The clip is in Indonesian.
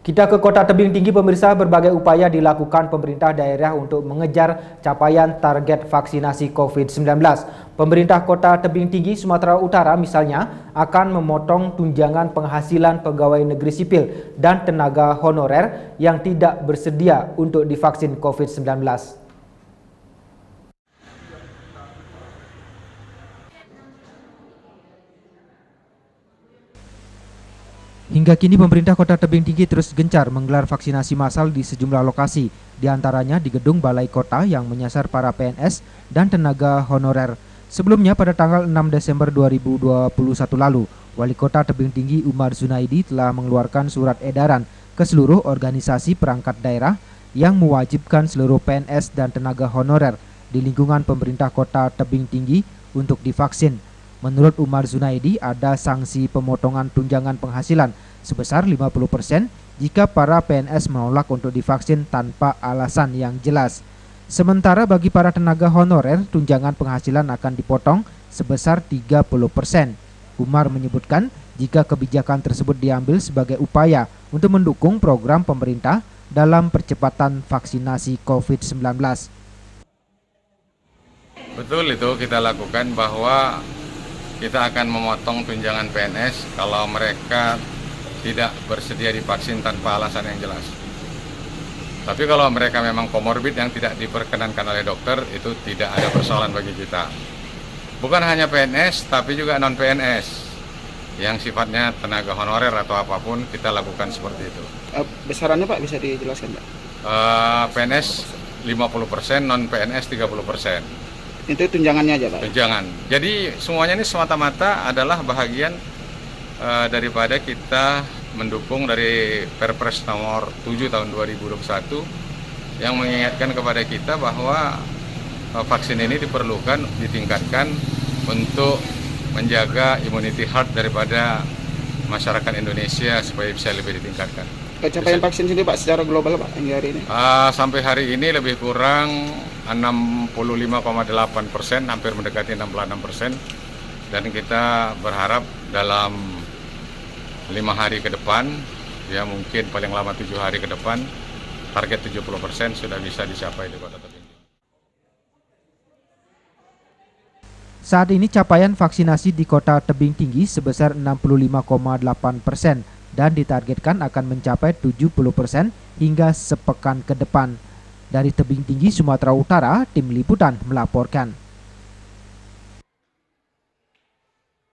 Kita ke Kota Tebing Tinggi, pemirsa. Berbagai upaya dilakukan pemerintah daerah untuk mengejar capaian target vaksinasi COVID-19. Pemerintah Kota Tebing Tinggi, Sumatera Utara misalnya akan memotong tunjangan penghasilan pegawai negeri sipil dan tenaga honorer yang tidak bersedia untuk divaksin COVID-19. Hingga kini pemerintah Kota Tebing Tinggi terus gencar menggelar vaksinasi massal di sejumlah lokasi, diantaranya di gedung Balai Kota yang menyasar para PNS dan tenaga honorer. Sebelumnya pada tanggal 6 Desember 2021 lalu, Wali Kota Tebing Tinggi Umar Zunaidi telah mengeluarkan surat edaran ke seluruh organisasi perangkat daerah yang mewajibkan seluruh PNS dan tenaga honorer di lingkungan pemerintah Kota Tebing Tinggi untuk divaksin. Menurut Umar Zunaidi, ada sanksi pemotongan tunjangan penghasilan sebesar 50% jika para PNS menolak untuk divaksin tanpa alasan yang jelas. Sementara bagi para tenaga honorer, tunjangan penghasilan akan dipotong sebesar 30%. Umar menyebutkan jika kebijakan tersebut diambil sebagai upaya untuk mendukung program pemerintah dalam percepatan vaksinasi COVID-19. Betul, itu kita lakukan bahwa kita akan memotong tunjangan PNS kalau mereka tidak bersedia divaksin tanpa alasan yang jelas. Tapi kalau mereka memang komorbid yang tidak diperkenankan oleh dokter, itu tidak ada persoalan bagi kita. Bukan hanya PNS, tapi juga non-PNS yang sifatnya tenaga honorer atau apapun, kita lakukan seperti itu. Besarannya Pak bisa dijelaskan Pak? PNS 50%, non-PNS 30%. Itu tunjangannya aja Pak? Tunjangan. Jadi semuanya ini semata-mata adalah bahagian daripada kita mendukung dari Perpres nomor 7 tahun 2021 yang mengingatkan kepada kita bahwa vaksin ini diperlukan, ditingkatkan untuk menjaga immunity heart daripada masyarakat Indonesia supaya bisa lebih ditingkatkan. Capaian vaksin sini Pak secara global Pak hingga hari ini? Sampai hari ini lebih kurang 65,8%, hampir mendekati 66%, dan kita berharap dalam 5 hari ke depan, ya mungkin paling lama 7 hari ke depan, target 70% sudah bisa dicapai di Kota Tebing. Saat ini capaian vaksinasi di Kota Tebing Tinggi sebesar 65,8% dan ditargetkan akan mencapai 70% hingga sepekan ke depan. Dari Tebing Tinggi, Sumatera Utara, Tim Liputan melaporkan.